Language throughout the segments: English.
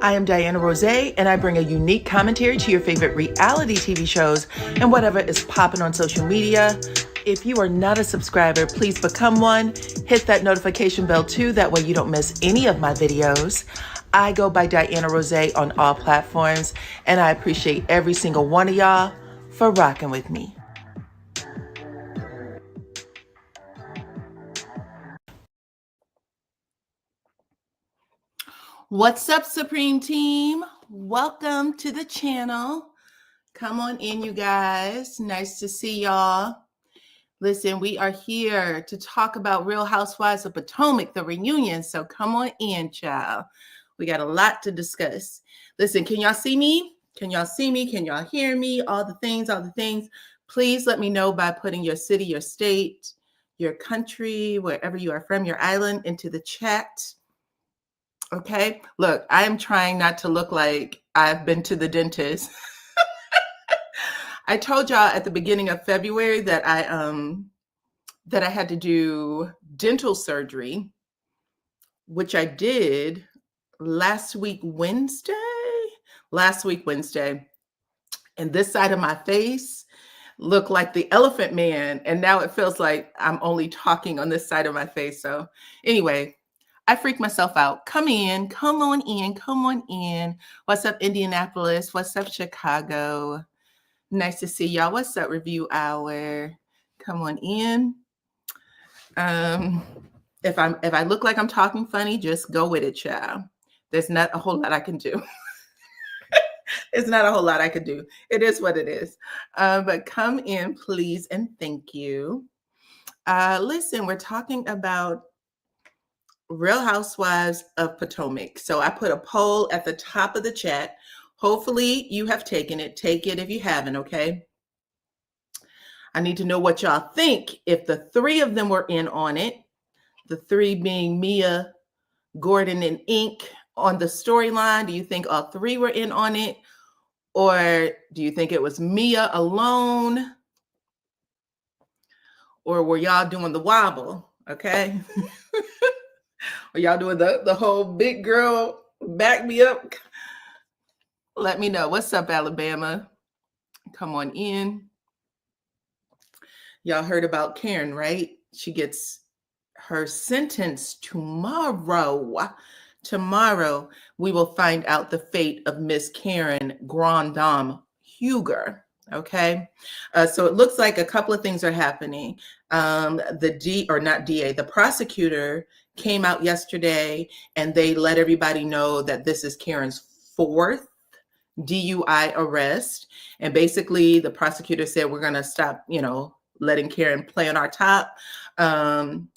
I am DYANAROZAY, and I bring a unique commentary to your favorite reality TV shows and whatever is popping on social media. If you are not a subscriber, please become one. Hit that notification bell too, that way you don't miss any of my videos. I go by DYANAROZAY on all platforms, and I appreciate every single one of y'all for rocking with me. What's up, Supreme Team? Welcome to the channel. Come on in, you guys. Nice to see y'all. Listen, we are here to talk about Real Housewives of Potomac, the reunion. So come on in, child. We got a lot to discuss. Listen, can y'all see me? Can y'all see me? Can y'all hear me? All the things, all the things. Please let me know by putting your city, your state, your country, wherever you are from, your island, into the chat. Okay, look, I am trying not to look like I've been to the dentist. I told y'all at the beginning of February that I had to do dental surgery, which I did last week Wednesday. And this side of my face looked like the Elephant Man, and now it feels like I'm only talking on this side of my face. So anyway, I freaked myself out. Come on in. What's up, Indianapolis? What's up, Chicago? Nice to see y'all. What's up, Review Hour? Come on in. If I look like I'm talking funny, just go with it, child. There's not a whole lot I can do. It's not a whole lot I could do. It is what it is. But come in, please, and thank you. Listen, we're talking about Real Housewives of Potomac. So I put a poll at the top of the chat. Hopefully you have taken it. Take it if you haven't, okay? I need to know what y'all think. If the three of them were in on it, the three being Mia, Gordon, and Ink on the storyline, do you think all three were in on it? Or do you think it was Mia alone? Or were y'all doing the wobble, okay? Are y'all doing the whole big girl, back me up? Let me know. What's up, Alabama? Come on in. Y'all heard about Karen, right? She gets her sentence tomorrow. Tomorrow, we will find out the fate of Miss Karen Grand Dame Huger. Okay, so it looks like a couple of things are happening. The prosecutor came out yesterday and they let everybody know that this is Karen's fourth DUI arrest. And basically the prosecutor said, we're going to stop, letting Karen play on our top.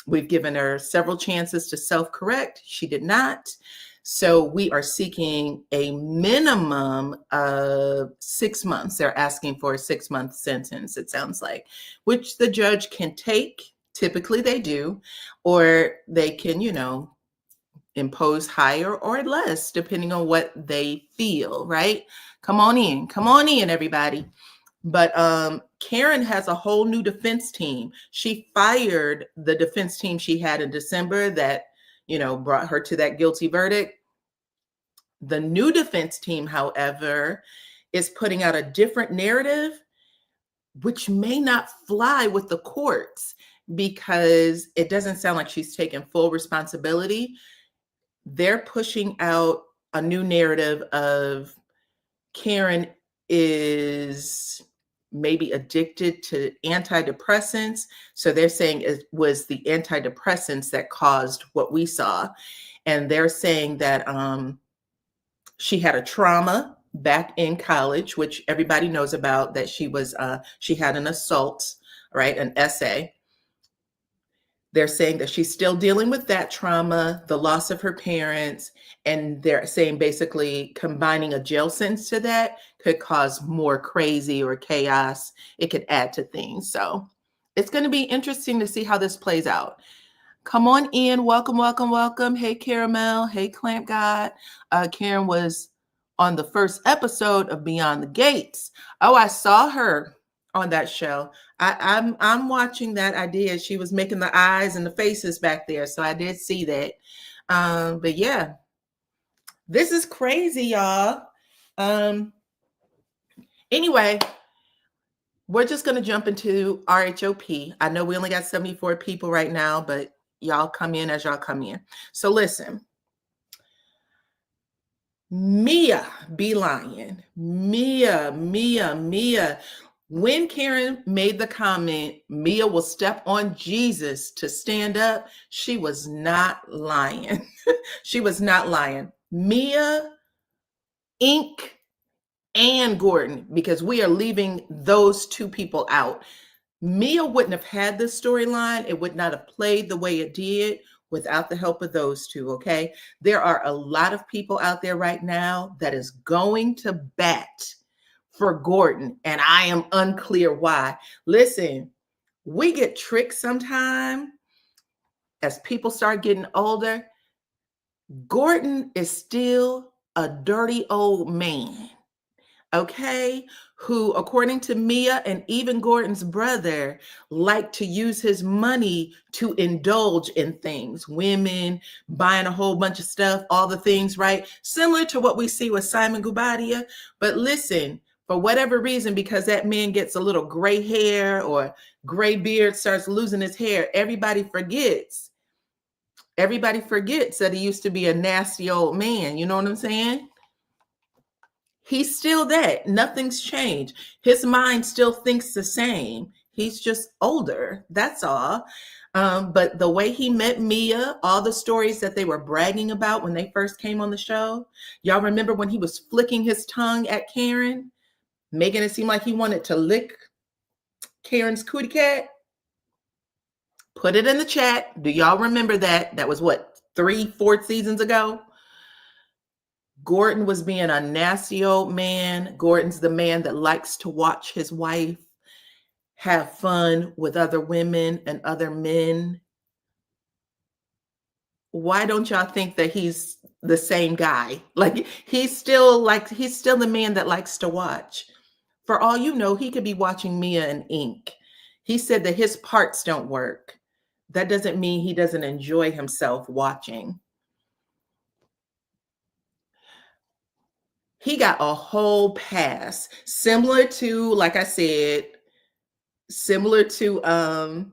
We've given her several chances to self-correct. She did not. So we are seeking a minimum of 6 months. They're asking for a 6-month sentence, it sounds like, which the judge can take. Typically they do, or they can, impose higher or less, depending on what they feel, right? Come on in, everybody. But Karen has a whole new defense team. She fired the defense team she had in December that, brought her to that guilty verdict. The new defense team, however, is putting out a different narrative, which may not fly with the courts because it doesn't sound like she's taken full responsibility. They're pushing out a new narrative of Karen is maybe addicted to antidepressants. So they're saying it was the antidepressants that caused what we saw. And they're saying that she had a trauma back in college, which everybody knows about, that she had an assault, right? An essay. They're saying that she's still dealing with that trauma, the loss of her parents, and they're saying basically combining a jail sentence to that could cause more crazy or chaos. It could add to things. So it's going to be interesting to see how this plays out. Come on in. Welcome. Hey, Caramel. Hey, Clamp God. Karen was on the first episode of Beyond the Gates. Oh, I saw her on that show. I'm watching that. I did. She was making the eyes and the faces back there. So I did see that. But yeah, This is crazy, y'all. Anyway, we're just going to jump into RHOP. I know we only got 74 people right now, but y'all come in as y'all come in. So listen, Mia be lying. Mia. When Karen made the comment, Mia will step on Jesus to stand up, she was not lying. She was not lying. Mia, Inc., and Gordon, because we are leaving those two people out. Mia wouldn't have had this storyline. It would not have played the way it did without the help of those two, okay? There are a lot of people out there right now that is going to bat for Gordon, and I am unclear why. Listen, we get tricked sometime as people start getting older. Gordon is still a dirty old man, okay, who, according to Mia and even Gordon's brother, like to use his money to indulge in things, women, buying a whole bunch of stuff, all the things, right? Similar to what we see with Simon Gubadia. But listen, for whatever reason, because that man gets a little gray hair or gray beard, starts losing his hair, everybody forgets. Everybody forgets that he used to be a nasty old man. You know what I'm saying? He's still that. Nothing's changed. His mind still thinks the same. He's just older. That's all. But the way he met Mia, all the stories that they were bragging about when they first came on the show, y'all remember when he was flicking his tongue at Karen, making it seem like he wanted to lick Karen's cootie cat? Put it in the chat. Do y'all remember that? That was what, 3-4 seasons ago? Gordon was being a nasty old man. Gordon's the man that likes to watch his wife have fun with other women and other men. Why don't y'all think that he's the same guy? Like he's still the man that likes to watch. For all you know, he could be watching Mia and Ink. He said that his parts don't work. That doesn't mean he doesn't enjoy himself watching. He got a whole pass, similar to, like I said, similar to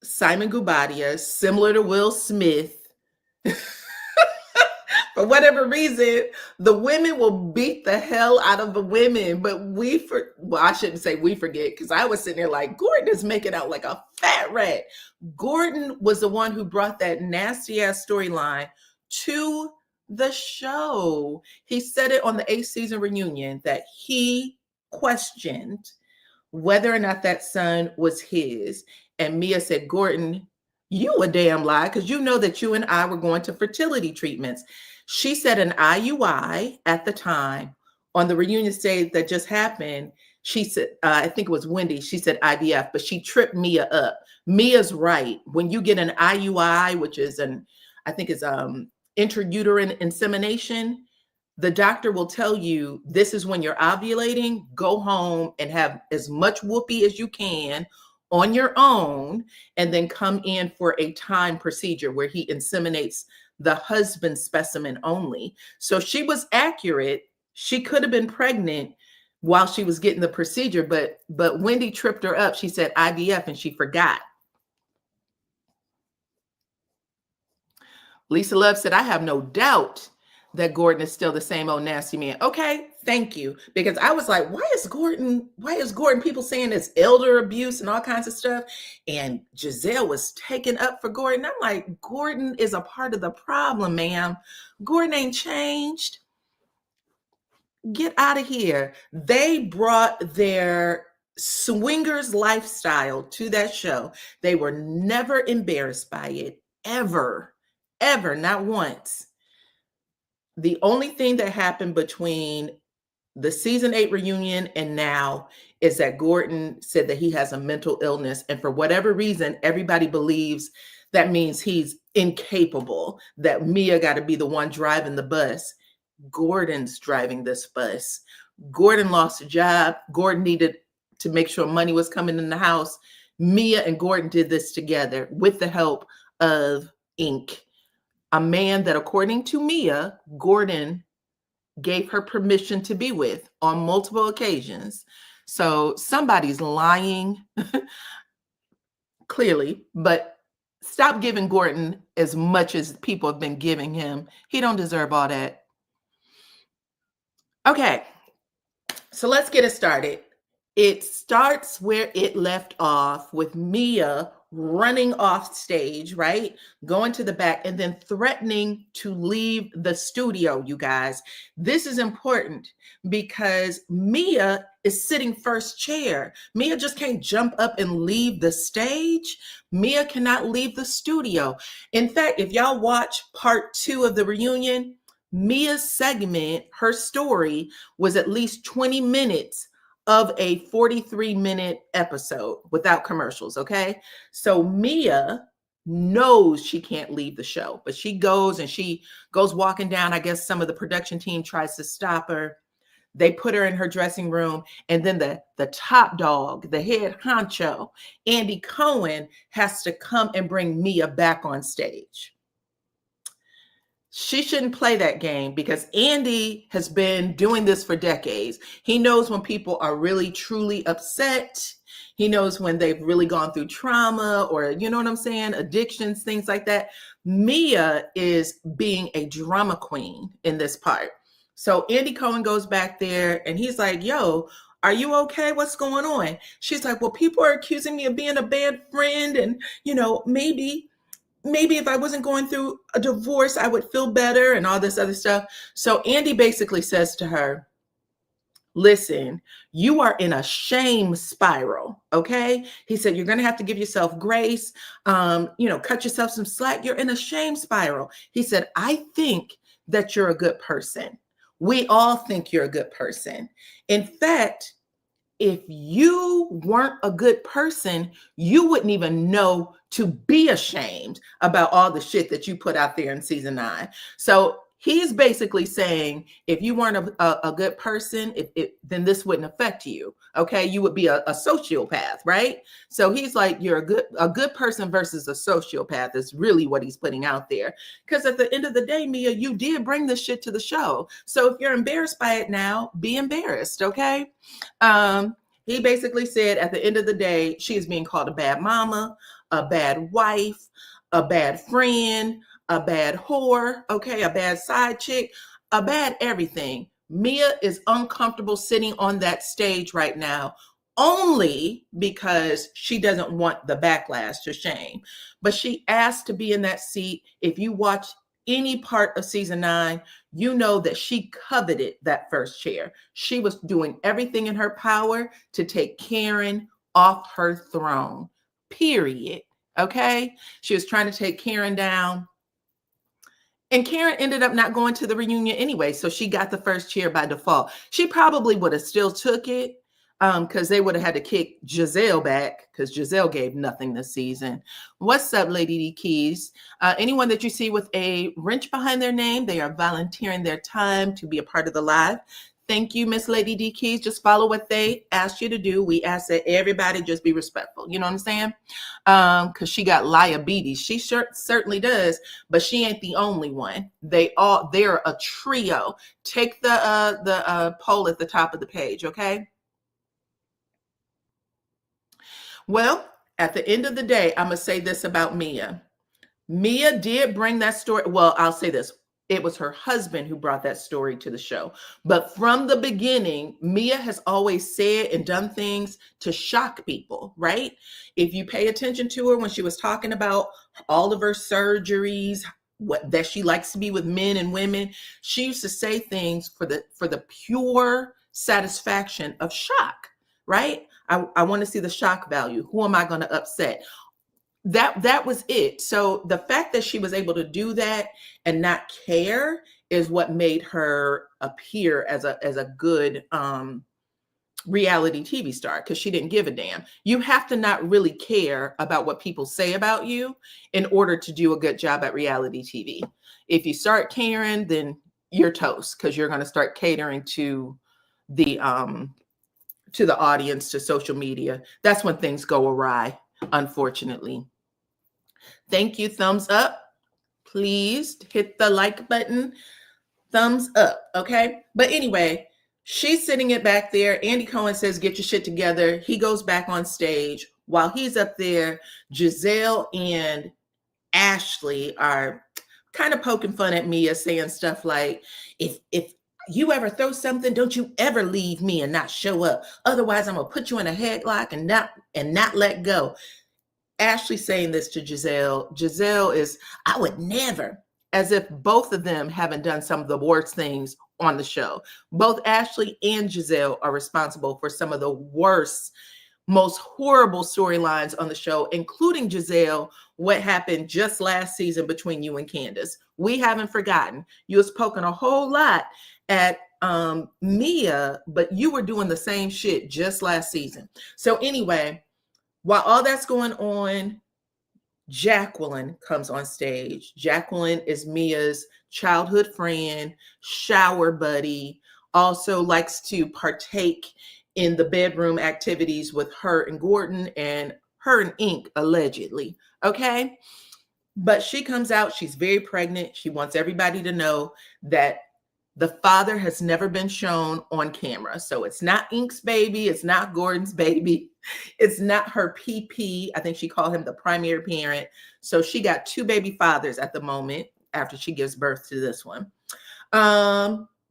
Simon Gubadia, similar to Will Smith. For whatever reason, the women will beat the hell out of the women, but I shouldn't say we forget, because I was sitting there like, Gordon is making out like a fat rat. Gordon was the one who brought that nasty ass storyline to the show. He said it on the 8th season reunion that he questioned whether or not that son was his. And Mia said, Gordon, you a damn lie, because you know that you and I were going to fertility treatments. She said an IUI at the time. On the reunion stage that just happened, she said, I think it was Wendy, she said IVF, but she tripped Mia up. Mia's right. When you get an IUI, which is I think it's intrauterine insemination, the doctor will tell you this is when you're ovulating. Go home and have as much whoopee as you can on your own, and then come in for a time procedure where he inseminates the husband's specimen only. So she was accurate. She could have been pregnant while she was getting the procedure, but Wendy tripped her up. She said IVF and she forgot. Lisa Love said, I have no doubt that Gordon is still the same old nasty man. Okay, thank you. Because I was like, why is Gordon people saying it's elder abuse and all kinds of stuff? And Jazelle was taken up for Gordon. I'm like, Gordon is a part of the problem, ma'am. Gordon ain't changed. Get out of here. They brought their swingers lifestyle to that show. They were never embarrassed by it, ever, not once. The only thing that happened between the season 8 reunion and now is that Gordon said that he has a mental illness. And for whatever reason, everybody believes that means he's incapable, that Mia got to be the one driving the bus. Gordon's driving this bus. Gordon lost a job. Gordon needed to make sure money was coming in the house. Mia and Gordon did this together with the help of Ink. a man that, according to Mia, Gordon gave her permission to be with on multiple occasions. So somebody's lying, clearly, but stop giving Gordon as much as people have been giving him. He don't deserve all that. Okay, so let's get it started. It starts where it left off with Mia running off stage, right? Going to the back and then threatening to leave the studio, you guys. This is important because Mia is sitting first chair. Mia just can't jump up and leave the stage. Mia cannot leave the studio. In fact, if y'all watch part 2 of the reunion, Mia's segment, her story, was at least 20 minutes of a 43-minute episode without commercials, okay? So Mia knows she can't leave the show, but she goes walking down. I guess some of the production team tries to stop her. They put her in her dressing room, and then the top dog, the head honcho, Andy Cohen, has to come and bring Mia back on stage. She shouldn't play that game because Andy has been doing this for decades. He knows when people are really, truly upset. He knows when they've really gone through trauma or, you know what I'm saying, addictions, things like that. Mia is being a drama queen in this part. So Andy Cohen goes back there and he's like, yo, are you okay? What's going on? She's like, well, people are accusing me of being a bad friend. And, you know, maybe if I wasn't going through a divorce, I would feel better and all this other stuff. So Andy basically says to her, listen, you are in a shame spiral, okay? He said, you're going to have to give yourself grace, cut yourself some slack. You're in a shame spiral. He said, I think that you're a good person. We all think you're a good person. In fact, if you weren't a good person, you wouldn't even know to be ashamed about all the shit that you put out there in season 9. So he's basically saying, if you weren't a good person, then this wouldn't affect you. Okay, you would be a sociopath, right? So he's like, you're a good person versus a sociopath is really what he's putting out there. Because at the end of the day, Mia, you did bring this shit to the show. So if you're embarrassed by it now, be embarrassed. Okay. He basically said at the end of the day, she is being called a bad mama, a bad wife, a bad friend, a bad whore, okay, a bad side chick, a bad everything. Mia is uncomfortable sitting on that stage right now only because she doesn't want the backlash to shame. But she asked to be in that seat. If you watch any part of season 9, you know that she coveted that first chair. She was doing everything in her power to take Karen off her throne, period. Okay? She was trying to take Karen down. And Karen ended up not going to the reunion anyway, so she got the first chair by default. She probably would have still took it because they would have had to kick Jazelle back because Jazelle gave nothing this season. What's up, Lady D Keys? Anyone that you see with a wrench behind their name, they are volunteering their time to be a part of the live. Thank you, Miss Lady D Keys. Just follow what they asked you to do. We ask that everybody just be respectful. You know what I'm saying? Because she got liabilities. She certainly does, but she ain't the only one. They're a trio. Take the poll at the top of the page, okay? Well, at the end of the day, I'm going to say this about Mia. Mia did bring that story. Well, I'll say this. It was her husband who brought that story to the show. But from the beginning, Mia has always said and done things to shock people, right? If you pay attention to her when she was talking about all of her surgeries, that she likes to be with men and women, she used to say things for the pure satisfaction of shock, right? I want to see the shock value. Who am I going to upset? That was it. So the fact that she was able to do that and not care is what made her appear as a good reality TV star, because she didn't give a damn. You have to not really care about what people say about you in order to do a good job at reality TV. If you start caring, then you're toast, because you're going to start catering to the audience, to social media. That's when things go awry, unfortunately. Thank you. Thumbs up. please hit the like button, thumbs up, okay? But anyway, she's sitting it back there. Andy Cohen says, get your shit together. He goes back on stage. While he's up there, Jazelle and Ashley are kind of poking fun at Mia, saying stuff like, if you ever throw something, don't you ever leave me and not show up. Otherwise, I'm gonna put you in a headlock and not let go. Ashley saying this to Jazelle. Jazelle is, I would never, as if both of them haven't done some of the worst things on the show. Both Ashley and Jazelle are responsible for some of the worst, most horrible storylines on the show, including Jazelle, what happened just last season between you and Candace. We haven't forgotten. You was poking a whole lot at Mia, but you were doing the same shit just last season. So anyway, while all that's going on, Jacqueline comes on stage. Jacqueline is Mia's childhood friend, shower buddy, also likes to partake in the bedroom activities with her and Gordon and her and Ink, allegedly. Okay. But she comes out, she's very pregnant. She wants everybody to know that the father has never been shown on camera. So it's not Ink's baby. It's not Gordon's baby. It's not her PP. I think she called him the primary parent. So she got two baby fathers at the moment after she gives birth to this one.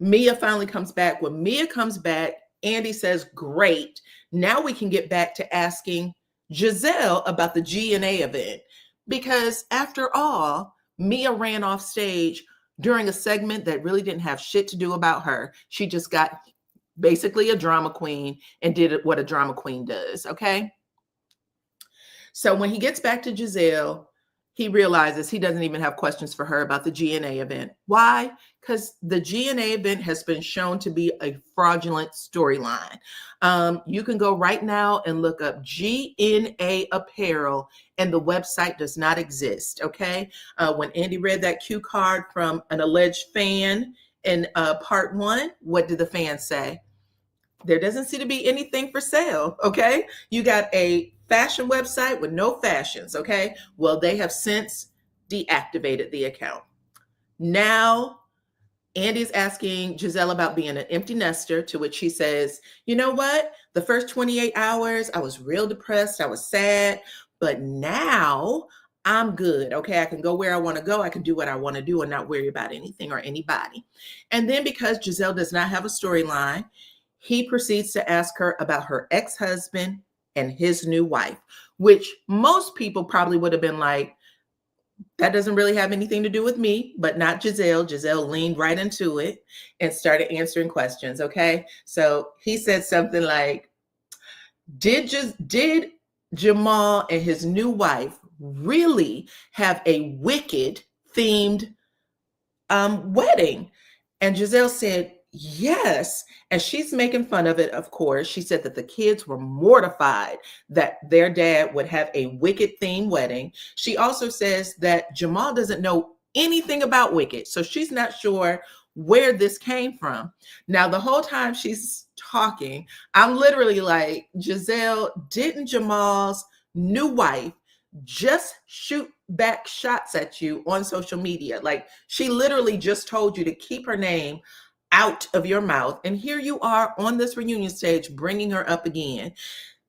Mia finally comes back. When Mia comes back, Andy says, great. Now we can get back to asking Jazelle about the G&A event. Because after all, Mia ran off stage during a segment that really didn't have shit to do about her. She just got basically a drama queen and did what a drama queen does, okay? So when he gets back to Jazelle, he realizes he doesn't even have questions for her about the G&A event. Why? Because the G&A event has been shown to be a fraudulent storyline. You can go right now and look up G&A apparel, and the website does not exist, okay? When Andy read that cue card from an alleged fan in part 1, what did the fan say? There doesn't seem to be anything for sale, okay? You got a fashion website with no fashions, okay? Well, they have since deactivated the account. Now, Andy's asking Jazelle about being an empty nester, to which she says, you know what? The first 28 hours, I was real depressed. I was sad, but now I'm good, okay? I can go where I want to go. I can do what I want to do and not worry about anything or anybody. And then because Jazelle does not have a storyline, he proceeds to ask her about her ex-husband and his new wife, which most people probably would have been like, that doesn't really have anything to do with me, but not Jazelle. Jazelle leaned right into it and started answering questions, okay? So he said something like, did Jamal and his new wife really have a wicked themed wedding? And Jazelle said, yes. And she's making fun of it, of course. She said that the kids were mortified that their dad would have a Wicked themed wedding. She also says that Jamal doesn't know anything about Wicked, so she's not sure where this came from. Now, the whole time she's talking, I'm literally like, Jazelle, didn't Jamal's new wife just shoot back shots at you on social media? Like, she literally just told you to keep her name out of your mouth, and here you are on this reunion stage bringing her up again.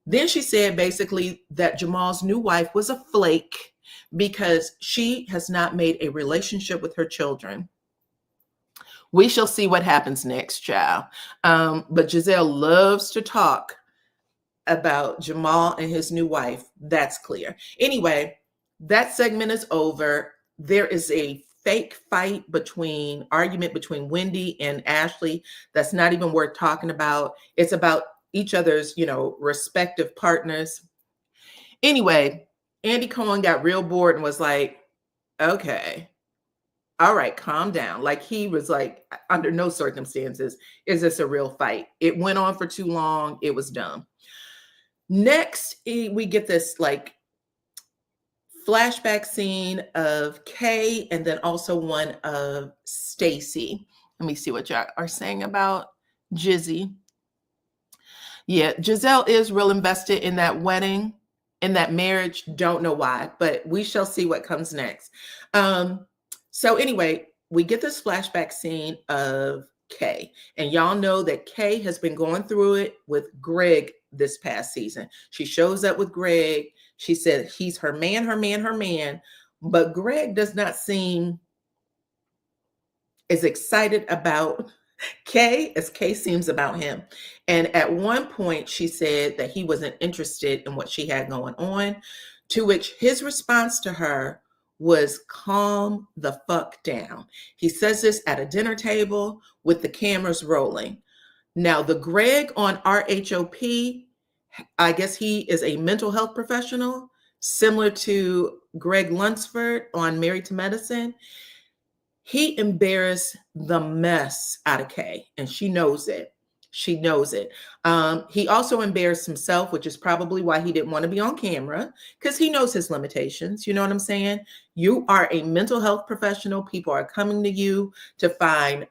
Then she said basically that Jamal's new wife was a flake because she has not made a relationship with her children. We shall see what happens next, child. But Jazelle loves to talk about Jamal and his new wife. That's clear. Anyway, that segment is over. There is a fake argument between Wendy and Ashley that's not even worth talking about. It's about each other's, respective partners. Anyway, Andy Cohen got real bored and was like, okay, all right, calm down. Like, he was like, under no circumstances is this a real fight. It went on for too long. It was dumb. Next, we get this flashback scene of Kay and then also one of Stacy. Let me see what y'all are saying about Jizzy. Yeah, Jazelle is real invested in that wedding, in that marriage. Don't know why, but we shall see what comes next. So anyway, we get this flashback scene of Kay, and y'all know that Kay has been going through it with Greg this past season. She shows up with Greg. She said he's her man, her man, her man, but Greg does not seem as excited about Kay as Kay seems about him. And at one point, she said that he wasn't interested in what she had going on, to which his response to her was calm the fuck down. He says this at a dinner table with the cameras rolling. Now, the Greg on RHOP, I guess he is a mental health professional, similar to Greg Lunsford on Married to Medicine. He embarrassed the mess out of Kay, and she knows it. She knows it. He also embarrassed himself, which is probably why he didn't want to be on camera, because he knows his limitations. You know what I'm saying? You are a mental health professional. People are coming to you to find,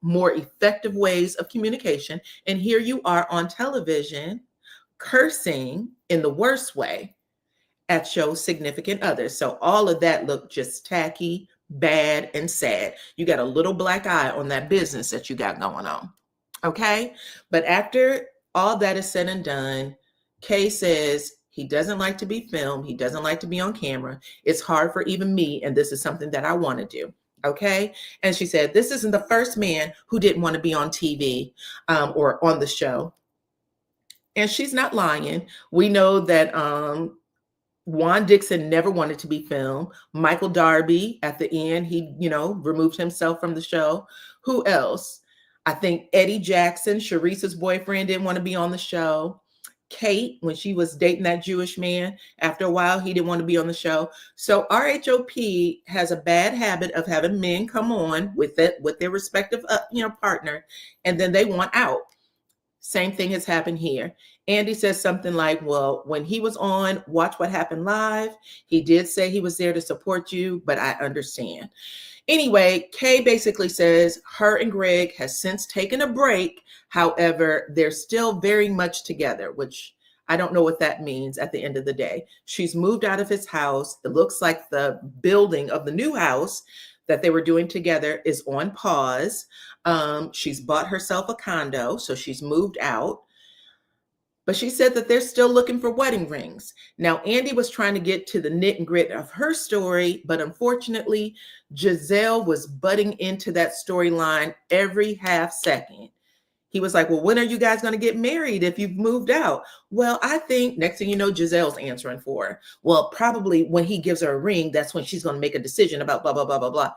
more effective ways of communication. And here you are on television cursing in the worst way at your significant others. So all of that looked just tacky, bad, and sad. You got a little black eye on that business that you got going on. Okay. But after all that is said and done, Kay says he doesn't like to be filmed. He doesn't like to be on camera. It's hard for even me. And this is something that I want to do. Okay. And she said, this isn't the first man who didn't want to be on TV or on the show. And she's not lying. We know that Juan Dixon never wanted to be filmed. Michael Darby, at the end, he, removed himself from the show. Who else? I think Eddie Jackson, Sharice's boyfriend, didn't want to be on the show. Kate, when she was dating that Jewish man, after a while, he didn't want to be on the show. So RHOP has a bad habit of having men come on with their respective, partner, and then they want out. Same thing has happened here. Andy says something like, well, when he was on Watch What Happened Live, he did say he was there to support you, but I understand. Anyway, Kay basically says her and Greg has since taken a break. However, they're still very much together, which I don't know what that means at the end of the day. She's moved out of his house. It looks like the building of the new house that they were doing together is on pause. She's bought herself a condo, so she's moved out. But she said that they're still looking for wedding rings. Now, Andy was trying to get to the knit and grit of her story, but unfortunately, Jazelle was butting into that storyline every half second. He was like, well, when are you guys going to get married if you've moved out? Well, I think next thing you know, Giselle's answering for her. Well, probably when he gives her a ring, that's when she's going to make a decision about blah, blah, blah, blah, blah.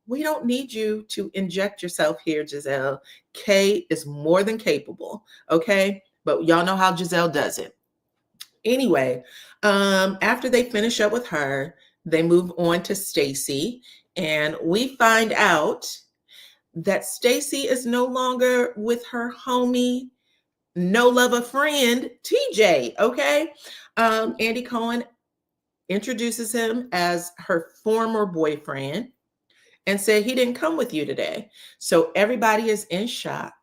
We don't need you to inject yourself here, Jazelle. Kay is more than capable, okay? But y'all know how Jazelle does it. Anyway, after they finish up with her, they move on to Stacy, and we find out that Stacy is no longer with her homie, no lover friend, TJ, okay? Andy Cohen introduces him as her former boyfriend and said he didn't come with you today. So everybody is in shock.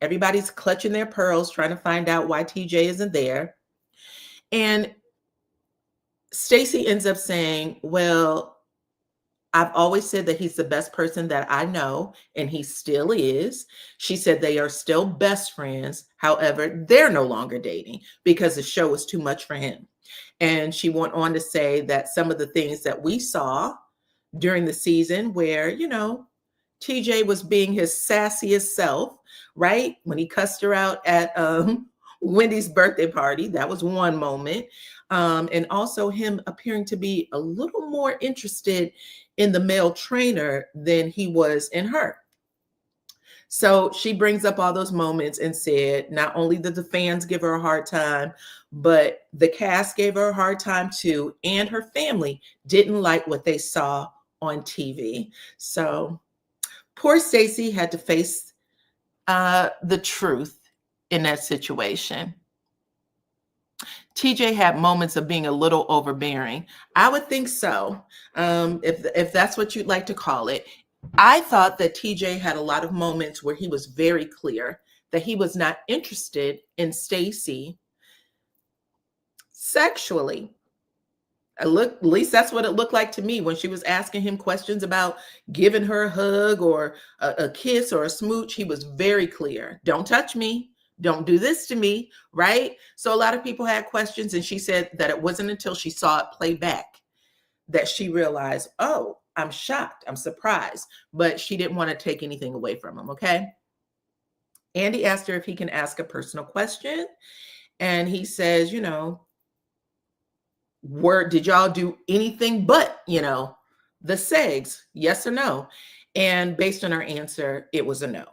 Everybody's clutching their pearls, trying to find out why TJ isn't there. And Stacy ends up saying, well, I've always said that he's the best person that I know, and he still is. She said they are still best friends. However, they're no longer dating because the show was too much for him. And she went on to say that some of the things that we saw during the season where, TJ was being his sassiest self, right? When he cussed her out at Wendy's birthday party, that was one moment. And also him appearing to be a little more interested in the male trainer than he was in her. So she brings up all those moments and said, not only did the fans give her a hard time, but the cast gave her a hard time too. And her family didn't like what they saw on TV. So poor Stacy had to face the truth in that situation. TJ had moments of being a little overbearing. I would think so, if that's what you'd like to call it. I thought that TJ had a lot of moments where he was very clear that he was not interested in Stacy sexually. At least that's what it looked like to me when she was asking him questions about giving her a hug or a kiss or a smooch. He was very clear. Don't touch me. Don't do this to me, right? So a lot of people had questions, and she said that it wasn't until she saw it play back that she realized, oh, I'm shocked, I'm surprised, but she didn't want to take anything away from him, okay? Andy asked her if he can ask a personal question, and he says, did y'all do anything but, the segs, yes or no? And based on her answer, it was a no.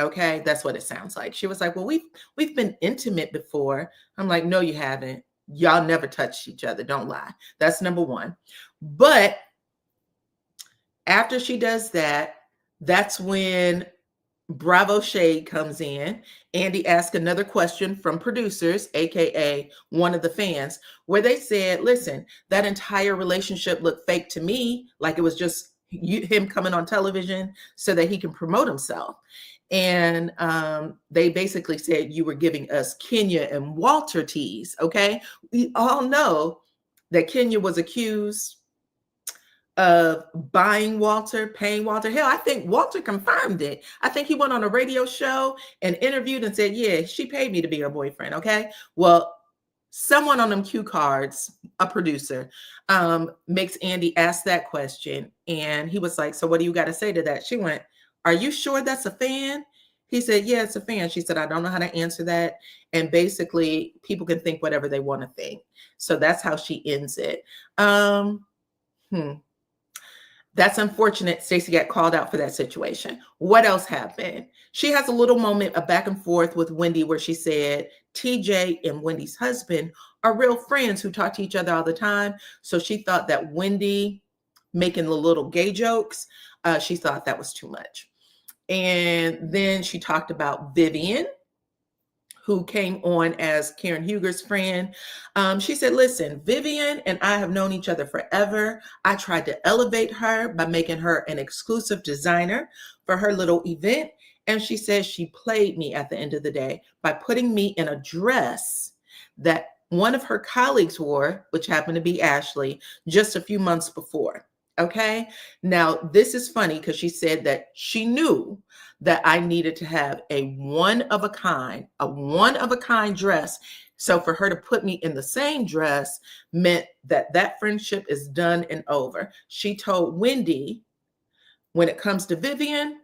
Okay, that's what it sounds like. She was like, well, we've been intimate before. I'm like, no, you haven't. Y'all never touched each other. Don't lie. That's number one. But after she does that, that's when Bravo Shade comes in. Andy asked another question from producers, aka one of the fans, where they said, listen, that entire relationship looked fake to me, like it was just him coming on television so that he can promote himself. And they basically said you were giving us Kenya and Walter tease, okay? We all know that Kenya was accused of buying Walter, paying Walter. Hell, I think Walter confirmed it. I think he went on a radio show and interviewed and said, yeah, she paid me to be her boyfriend, okay? Well, someone on them cue cards, a producer, makes Andy ask that question. And he was like, so what do you got to say to that? She went, are you sure that's a fan? He said, yeah, it's a fan. She said, I don't know how to answer that. And basically, people can think whatever they want to think. So that's how she ends it. That's unfortunate. Stacy got called out for that situation. What else happened? She has a little moment of back and forth with Wendy where she said TJ and Wendy's husband are real friends who talk to each other all the time. So she thought that Wendy making the little gay jokes, she thought that was too much. And then she talked about Vivian, who came on as Karen Huger's friend. She said, listen, Vivian and I have known each other forever. I tried to elevate her by making her an exclusive designer for her little event. And she says she played me at the end of the day by putting me in a dress that one of her colleagues wore, which happened to be Ashley, just a few months before. Okay. Now, this is funny because she said that she knew that I needed to have a one of a kind dress. So for her to put me in the same dress meant that that friendship is done and over. She told Wendy, when it comes to Vivian,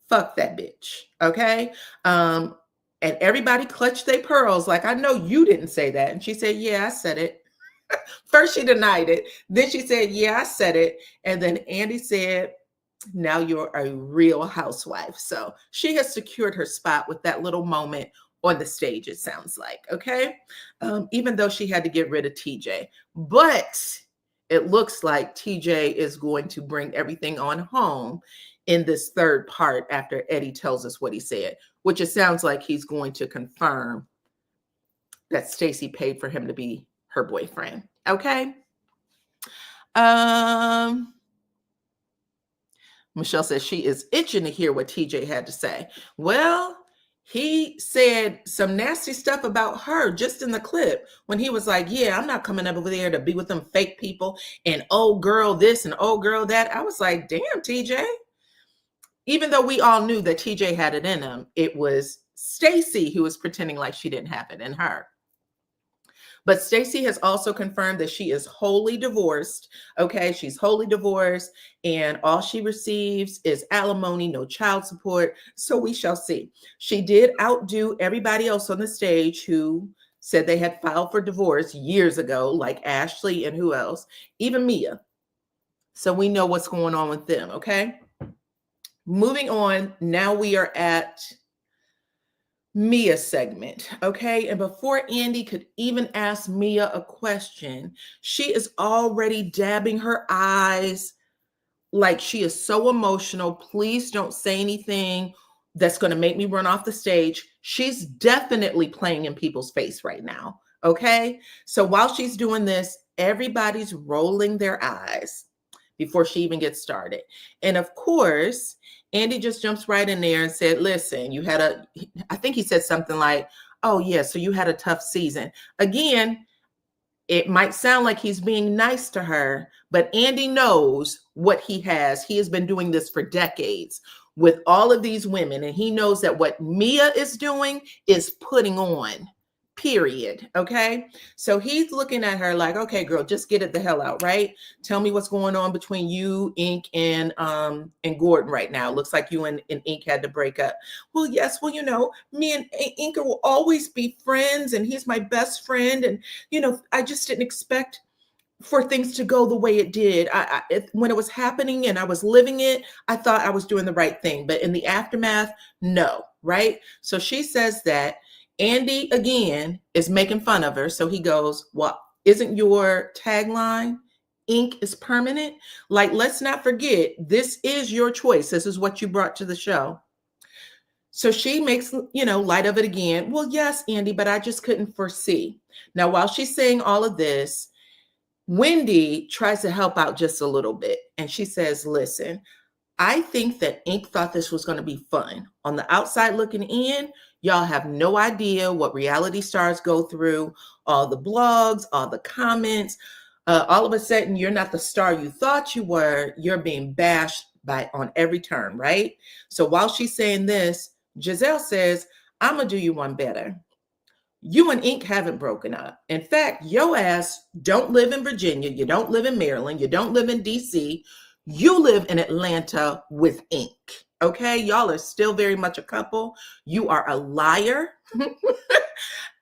fuck that bitch. Okay. And everybody clutched their pearls. Like, I know you didn't say that. And she said, yeah, I said it. First, she denied it. Then she said, yeah, I said it. And then Andy said, now you're a real housewife. So she has secured her spot with that little moment on the stage, it sounds like. Okay. Even though she had to get rid of TJ. But it looks like TJ is going to bring everything on home in this third part after Eddie tells us what he said, which it sounds like he's going to confirm that Stacy paid for him to be her boyfriend. Okay. Michelle says she is itching to hear what TJ had to say. Well, he said some nasty stuff about her just in the clip when he was like, yeah, I'm not coming up over there to be with them fake people and old girl this and old girl that. I was like, damn, TJ. Even though we all knew that TJ had it in him, it was Stacy who was pretending like she didn't have it in her. But Stacy has also confirmed that she is wholly divorced. Okay, she's wholly divorced, and all she receives is alimony, no child support. So we shall see. She did outdo everybody else on the stage who said they had filed for divorce years ago, like Ashley and who else? Even Mia. So we know what's going on with them, okay? Moving on, now we are at Mia segment, okay? And before Andy could even ask Mia a question, she is already dabbing her eyes like she is so emotional. Please don't say anything that's going to make me run off the stage. She's definitely playing in people's face right now, okay? So while she's doing this, everybody's rolling their eyes before she even gets started. And of course, Andy just jumps right in there and said, listen, I think he said something like, oh yeah, so you had a tough season. Again, It might sound like he's being nice to her, but Andy knows what he has. He has been doing this for decades with all of these women, and he knows that what Mia is doing is putting on, period. Okay. So he's looking at her like, okay, girl, just get it the hell out, right? Tell me what's going on between you, Ink, and Gordon right now. Looks like you and Ink had to break up. Well, yes, well, me and Ink will always be friends, and he's my best friend. And, I just didn't expect for things to go the way it did. When it was happening and I was living it, I thought I was doing the right thing. But in the aftermath, no, right? So she says that Andy, again, is making fun of her. So he goes, well, isn't your tagline, ink is permanent? Like, let's not forget, this is your choice. This is what you brought to the show. So she makes, light of it again. Well, yes, Andy, but I just couldn't foresee. Now, while she's saying all of this, Wendy tries to help out just a little bit. And she says, listen, I think that Ink thought this was going to be fun. On the outside looking in, y'all have no idea what reality stars go through, all the blogs, all the comments. All of a sudden, you're not the star you thought you were. You're being bashed on every turn, right? So while she's saying this, Jazelle says, I'm going to do you one better. You and Ink haven't broken up. In fact, your ass don't live in Virginia. You don't live in Maryland. You don't live in DC. You live in Atlanta with Ink. Okay? Y'all are still very much a couple. You are a liar.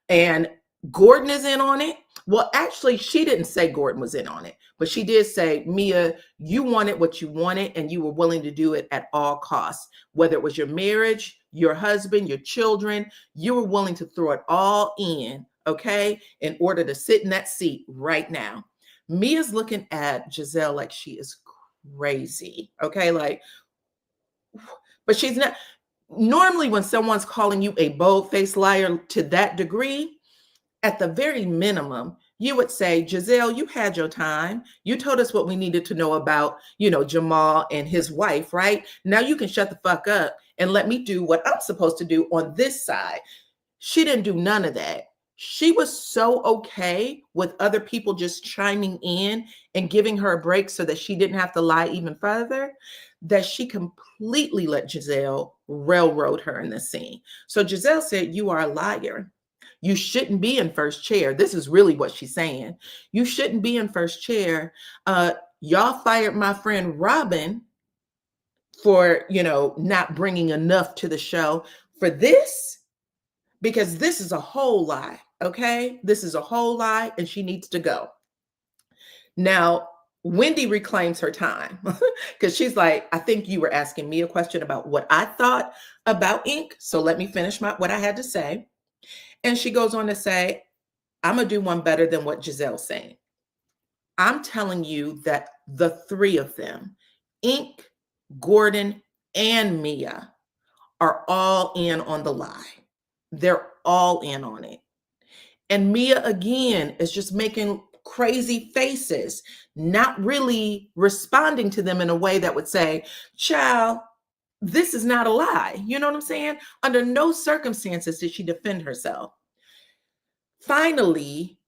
And Gordon is in on it. Well, actually, she didn't say Gordon was in on it, but she did say, Mia, you wanted what you wanted, and you were willing to do it at all costs. Whether it was your marriage, your husband, your children, you were willing to throw it all in, okay, in order to sit in that seat right now. Mia's looking at Jazelle like she is crazy, okay, like, but she's not. Normally, when someone's calling you a bold-faced liar to that degree, at the very minimum, you would say, Jazelle, you had your time. You told us what we needed to know about, Jamal and his wife, right? Now you can shut the fuck up and let me do what I'm supposed to do on this side. She didn't do none of that. She was so okay with other people just chiming in and giving her a break so that she didn't have to lie even further, that she completely let Jazelle railroad her in the scene. So Jazelle said, you are a liar. You shouldn't be in first chair. This is really what she's saying. You shouldn't be in first chair. Y'all fired my friend Robin for, not bringing enough to the show for this, because this is a whole lie, okay? This is a whole lie, and she needs to go. Now, Wendy reclaims her time because she's like, I think you were asking me a question about what I thought about Ink. So let me finish what I had to say. And she goes on to say, I'm going to do one better than what Jazelle's saying. I'm telling you that the three of them, Ink, Gordon, and Mia, are all in on the lie. They're all in on it. And Mia, again, is just making crazy faces, not really responding to them in a way that would say, child, this is not a lie. You know what I'm saying? Under no circumstances did she defend herself. Finally,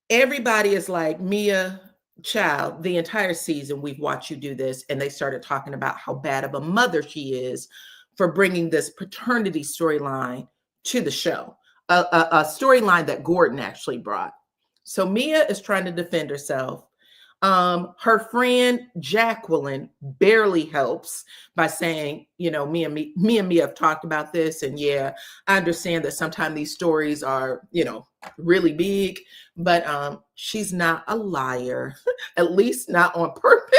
everybody is like, Mia, child, the entire season we've watched you do this. And they started talking about how bad of a mother she is for bringing this paternity storyline to the show, a storyline that Gordon actually brought. So Mia is trying to defend herself. Her friend Jacqueline barely helps by saying, me and Mia have talked about this. And yeah, I understand that sometimes these stories are, really big, but she's not a liar, at least not on purpose.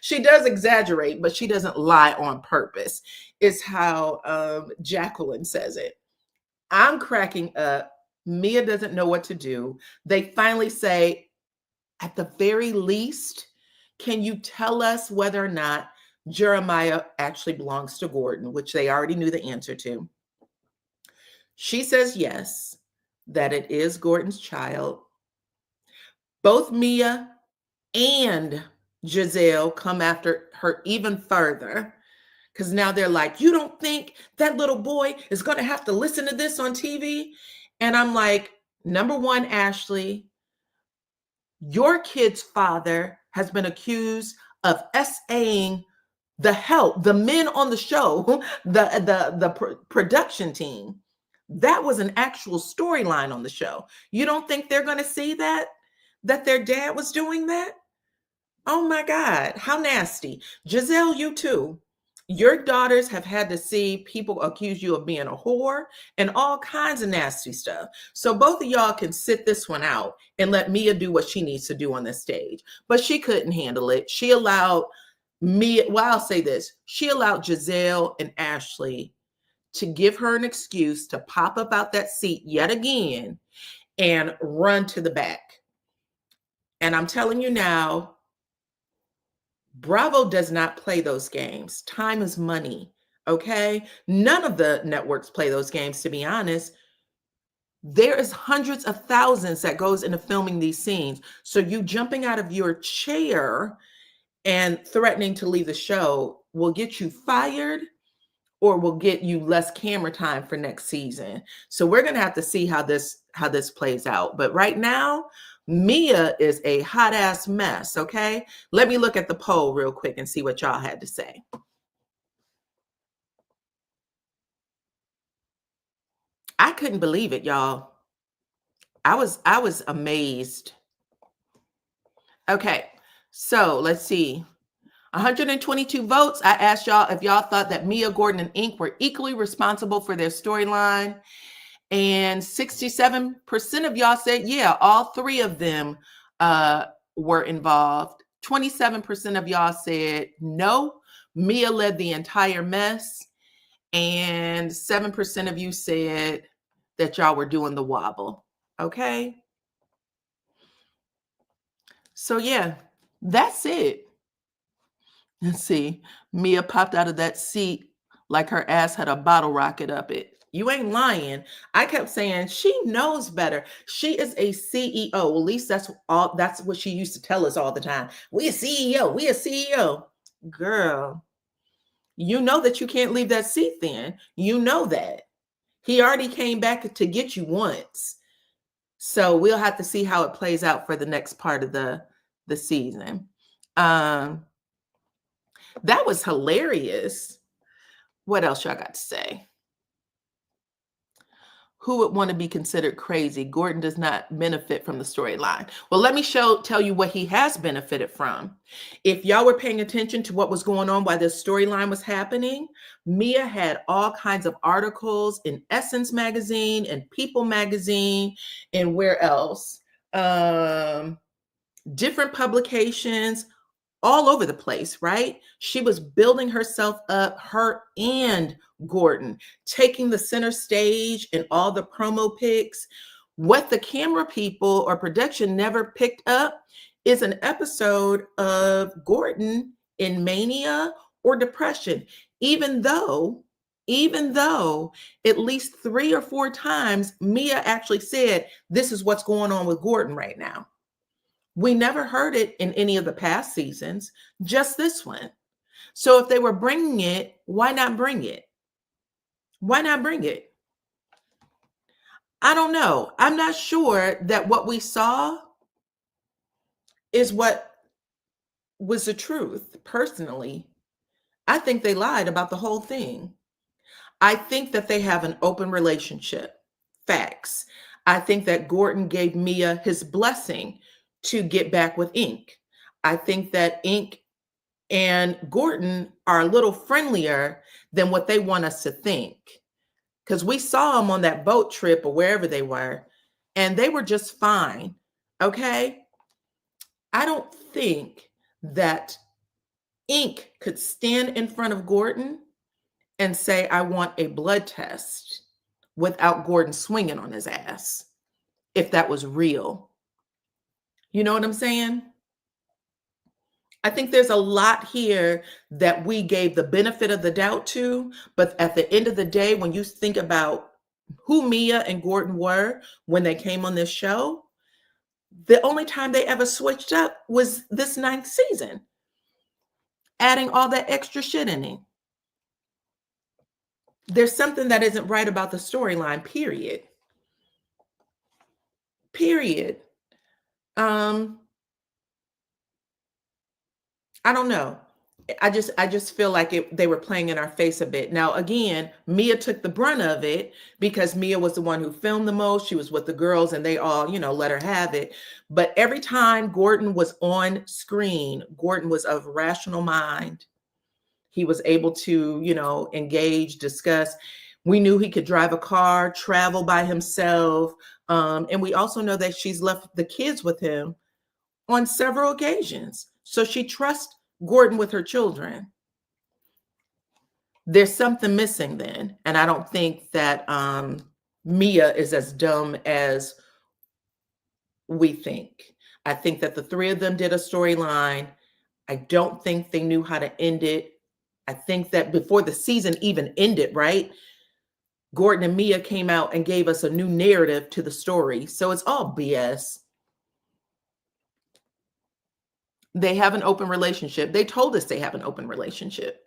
She does exaggerate, but she doesn't lie on purpose, is how Jacqueline says it. I'm cracking up. Mia doesn't know what to do. They finally say, at the very least, can you tell us whether or not Jeremiah actually belongs to Gordon, which they already knew the answer to. She says yes, that it is Gordon's child. Both Mia and Jazelle come after her even further, because now they're like, you don't think that little boy is going to have to listen to this on TV? And I'm like, Number one, Ashley, your kid's father has been accused of SAing the men on the show, the production team. That was an actual storyline on the show. You don't think they're going to see that their dad was doing that? Oh my God, how nasty. Jazelle, you too. Your daughters have had to see people accuse you of being a whore and all kinds of nasty stuff. So both of y'all can sit this one out and let Mia do what she needs to do on this stage. But she couldn't handle it. She allowed Mia, well, I'll say this. She allowed Jazelle and Ashley to give her an excuse to pop up out that seat yet again and run to the back. And I'm telling you now, Bravo does not play those games. Time is money. Okay. None of the networks play those games, to be honest. There is hundreds of thousands that goes into filming these scenes. So you jumping out of your chair and threatening to leave the show will get you fired or will get you less camera time for next season. So we're going to have to see how this plays out. But right now, Mia is a hot ass mess, okay? Let me look at the poll real quick and see what y'all had to say. I couldn't believe it, y'all. I was amazed. Okay, so let's see. 122 votes. I asked y'all if y'all thought that Mia, Gordon, and Ink were equally responsible for their storyline. And 67% of y'all said, yeah, all three of them were involved. 27% of y'all said, no, Mia led the entire mess. And 7% of you said that y'all were doing the wobble. Okay. So yeah, that's it. Let's see. Mia popped out of that seat like her ass had a bottle rocket up it. You ain't lying. I kept saying she knows better. She is a CEO. Well, at least that's what she used to tell us all the time. We a CEO. We a CEO. Girl, you know that you can't leave that seat then. You know that. He already came back to get you once. So we'll have to see how it plays out for the next part of the season. That was hilarious. What else y'all got to say? Who would want to be considered crazy? Gordon does not benefit from the storyline. Well, let me tell you what he has benefited from. If y'all were paying attention to what was going on while this storyline was happening, Mia had all kinds of articles in Essence magazine and People magazine and where else? Different publications all over the place, right? She was building herself up, her and Gordon, taking the center stage in all the promo pics. What the camera people or production never picked up is an episode of Gordon in mania or depression, even though at least 3 or 4 times Mia actually said, this is what's going on with Gordon right now. We never heard it in any of the past seasons, just this one. So if they were bringing it, why not bring it? Why not bring it? I don't know. I'm not sure that what we saw is what was the truth. Personally, I think they lied about the whole thing. I think that they have an open relationship. Facts. I think that Gordon gave Mia his blessing to get back with Ink. I think that Ink and Gordon are a little friendlier than what they want us to think. Because we saw them on that boat trip or wherever they were, and they were just fine. Okay. I don't think that Ink could stand in front of Gordon and say, I want a blood test without Gordon swinging on his ass, if that was real. You know what I'm saying? I think there's a lot here that we gave the benefit of the doubt to, but at the end of the day, when you think about who Mia and Gordon were when they came on this show, the only time they ever switched up was this 9th season, adding all that extra shit in it. There's something that isn't right about the storyline, period. period. I don't know. I just feel like they were playing in our face a bit. Now, again, Mia took the brunt of it because Mia was the one who filmed the most. She was with the girls and they all, let her have it. But every time Gordon was on screen, Gordon was of rational mind. He was able to, engage, discuss. We knew he could drive a car, travel by himself. And we also know that she's left the kids with him on several occasions. So she trusts Gordon with her children. There's something missing then. And I don't think that Mia is as dumb as we think. I think that the three of them did a storyline. I don't think they knew how to end it. I think that before the season even ended, right? Gordon and Mia came out and gave us a new narrative to the story. So it's all BS. They have an open relationship. They told us they have an open relationship.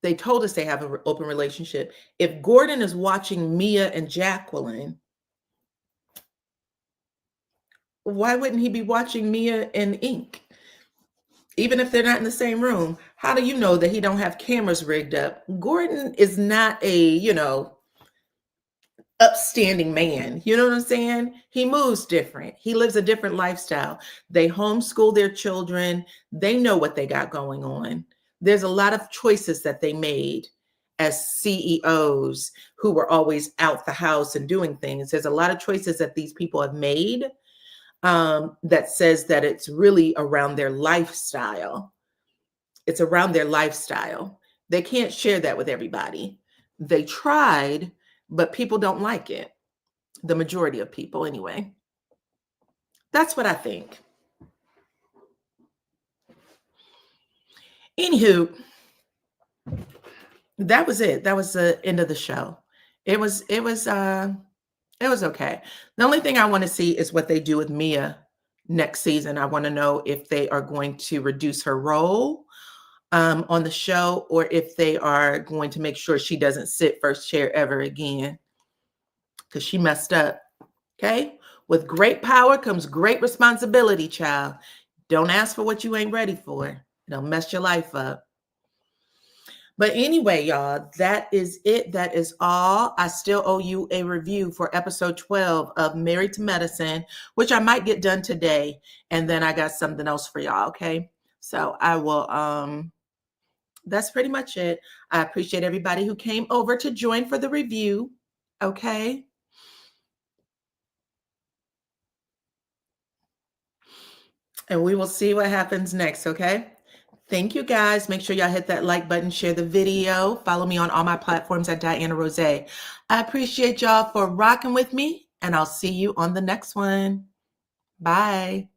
They told us they have an open relationship. If Gordon is watching Mia and Jacqueline, why wouldn't he be watching Mia and Ink? Even if they're not in the same room, how do you know that he don't have cameras rigged up? Gordon is not a, upstanding man. You know what I'm saying? He moves different. He lives a different lifestyle. They homeschool their children. They know what they got going on. There's a lot of choices that they made as CEOs who were always out the house and doing things. There's a lot of choices that these people have made that says that it's really around their lifestyle. It's around their lifestyle. They can't share that with everybody. They tried, but people don't like it. The majority of people, anyway. That's what I think. Anywho, that was it. That was the end of the show. It was okay. The only thing I want to see is what they do with Mia next season. I want to know if they are going to reduce her role on the show or if they are going to make sure she doesn't sit first chair ever again because she messed up. Okay? With great power comes great responsibility, child. Don't ask for what you ain't ready for. It'll mess your life up. But anyway, y'all, that is it. That is all. I still owe you a review for episode 12 of Married to Medicine, which I might get done today. And then I got something else for y'all, okay? So I will, that's pretty much it. I appreciate everybody who came over to join for the review, okay? And we will see what happens next, okay? Thank you, guys. Make sure y'all hit that like button, share the video. Follow me on all my platforms at DYANAROZAY. I appreciate y'all for rocking with me, and I'll see you on the next one. Bye.